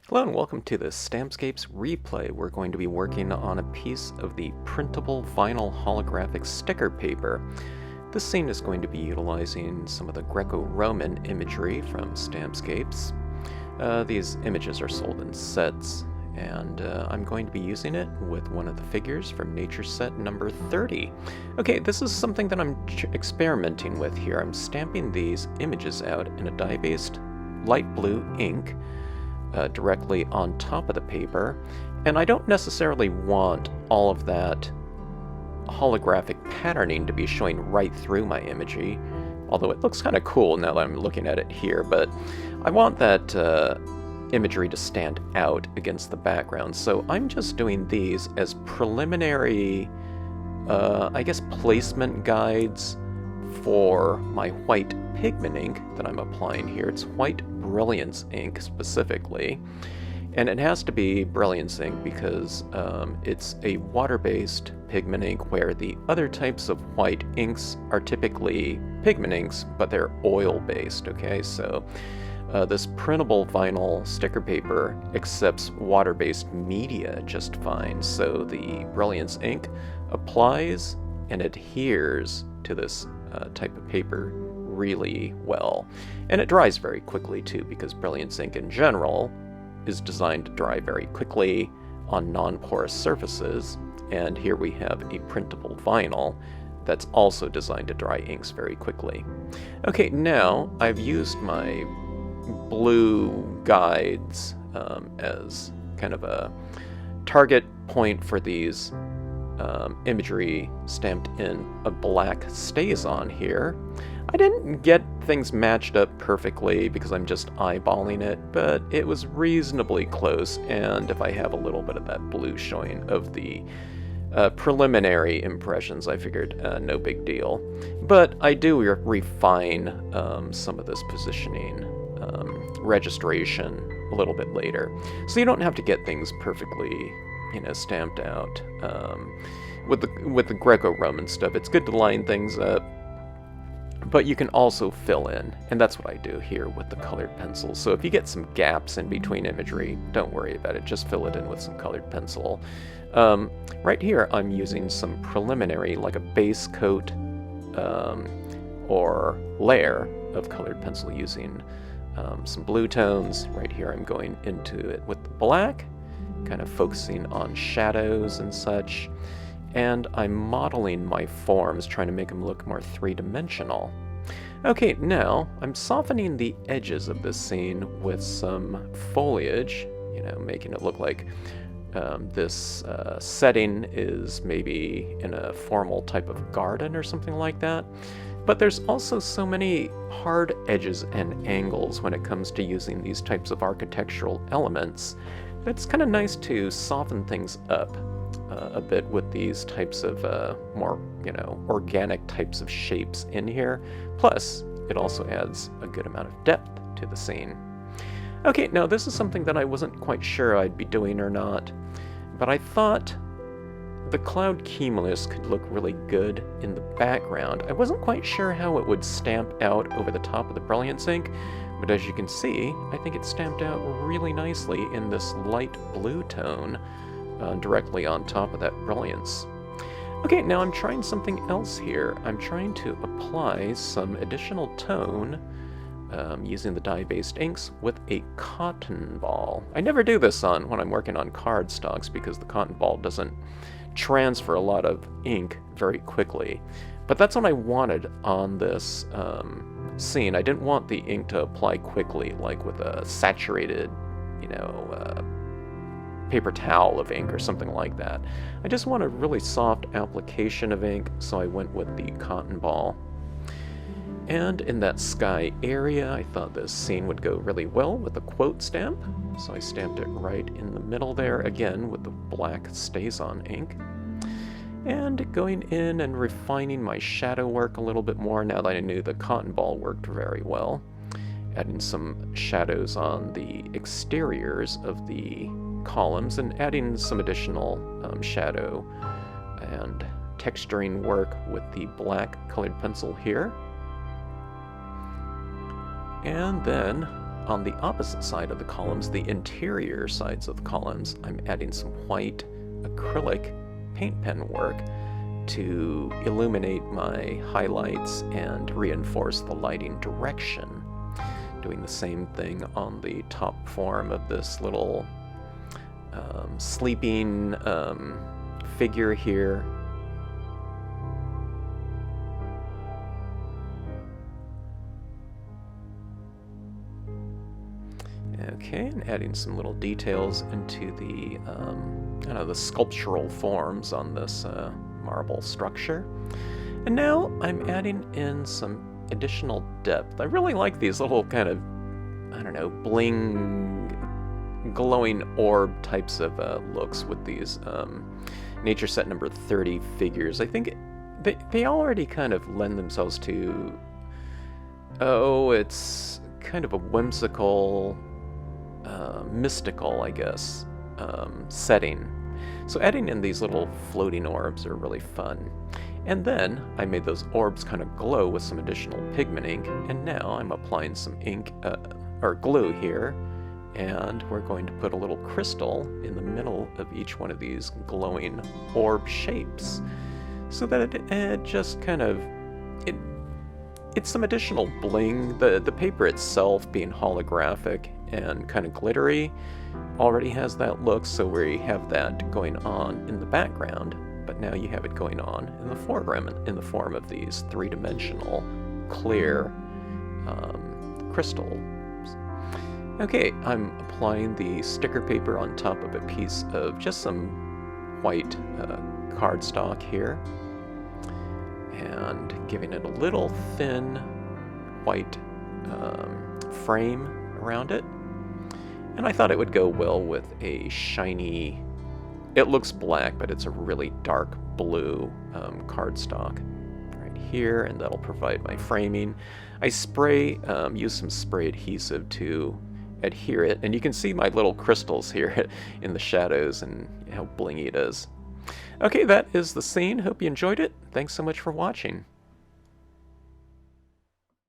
Hello and welcome to the Stampscapes replay. We're going to be working on a piece of the printable vinyl holographic sticker paper. This scene is going to be utilizing some of the Greco Roman imagery from Stampscapes. These images are sold in sets, and I'm going to be using it with one of the figures from Nature Set number 30. Okay, this is something that I'm experimenting with here. I'm stamping these images out in a dye-based light blue ink directly on top of the paper, and I don't necessarily want all of that holographic patterning to be showing right through my imagery, although it looks kind of cool now that I'm looking at it here, but I want that imagery to stand out against the background, so I'm just doing these as preliminary, I guess, placement guides for my white pigment ink that I'm applying here. It's white Brilliance ink specifically, and it has to be Brilliance ink because it's a water-based pigment ink, where the other types of white inks are typically pigment inks, but they're oil-based, okay? So this printable vinyl sticker paper accepts water-based media just fine, so the Brilliance ink applies and adheres to this type of paper really well. And it dries very quickly too, because Brilliance ink in general is designed to dry very quickly on non-porous surfaces, and here we have a printable vinyl that's also designed to dry inks very quickly. Okay, now I've used my blue guides as kind of a target point for these imagery stamped in a black StazOn here. I didn't get things matched up perfectly because I'm just eyeballing it, but it was reasonably close, and if I have a little bit of that blue showing of the preliminary impressions, I figured no big deal. But I do refine some of this positioning registration a little bit later, so you don't have to get things perfectly, stamped out. With the Greco-Roman stuff, it's good to line things up, but you can also fill in, and that's what I do here with the colored pencil. So if you get some gaps in between imagery, don't worry about it, just fill it in with some colored pencil. Right here I'm using some preliminary, like a base coat or layer of colored pencil using some blue tones. Right here I'm going into it with the black, kind of focusing on shadows and such. And I'm modeling my forms, trying to make them look more three-dimensional. Okay, now I'm softening the edges of this scene with some foliage, making it look like this setting is maybe in a formal type of garden or something like that. But there's also so many hard edges and angles when it comes to using these types of architectural elements. It's kind of nice to soften things up a bit with these types of more, organic types of shapes in here. Plus, it also adds a good amount of depth to the scene. Okay, now this is something that I wasn't quite sure I'd be doing or not, but I thought the cloud cumulus could look really good in the background. I wasn't quite sure how it would stamp out over the top of the Brilliance ink, but as you can see, I think it stamped out really nicely in this light blue tone directly on top of that Brilliance. Okay, now I'm trying something else here. I'm trying to apply some additional tone using the dye-based inks with a cotton ball. I never do this when I'm working on cardstocks because the cotton ball doesn't transfer a lot of ink very quickly. But that's what I wanted on this scene. I didn't want the ink to apply quickly, like with a saturated, paper towel of ink or something like that. I just want a really soft application of ink, so I went with the cotton ball. And in that sky area, I thought this scene would go really well with a quote stamp, so I stamped it right in the middle there, again with the black StazOn ink. And going in and refining my shadow work a little bit more now that I knew the cotton ball worked very well. Adding some shadows on the exteriors of the columns and adding some additional shadow and texturing work with the black colored pencil here. And then on the opposite side of the columns, the interior sides of the columns, I'm adding some white acrylic paint pen work to illuminate my highlights and reinforce the lighting direction. Doing the same thing on the top form of this little sleeping figure here. Okay, and adding some little details into the kind of the sculptural forms on this marble structure. And now I'm adding in some additional depth. I really like these little kind of, I don't know, bling, glowing orb types of looks with these nature set number 30 figures. I think they already kind of lend themselves to, oh, it's kind of a whimsical, mystical, I guess, setting. So adding in these little floating orbs are really fun. And then I made those orbs kind of glow with some additional pigment ink, and now I'm applying some ink, or glue here, and we're going to put a little crystal in the middle of each one of these glowing orb shapes, so that it just kind of, it's some additional bling. The paper itself, being holographic and kind of glittery, already has that look, so we have that going on in the background, but now you have it going on in the foreground in the form of these three-dimensional clear crystals. Okay, I'm applying the sticker paper on top of a piece of just some white cardstock here, and giving it a little thin white frame around it. And I thought it would go well with a shiny, it looks black, but it's a really dark blue cardstock right here, and that'll provide my framing. I use some spray adhesive to adhere it, and you can see my little crystals here in the shadows and how blingy it is. Okay, that is the scene. Hope you enjoyed it. Thanks so much for watching.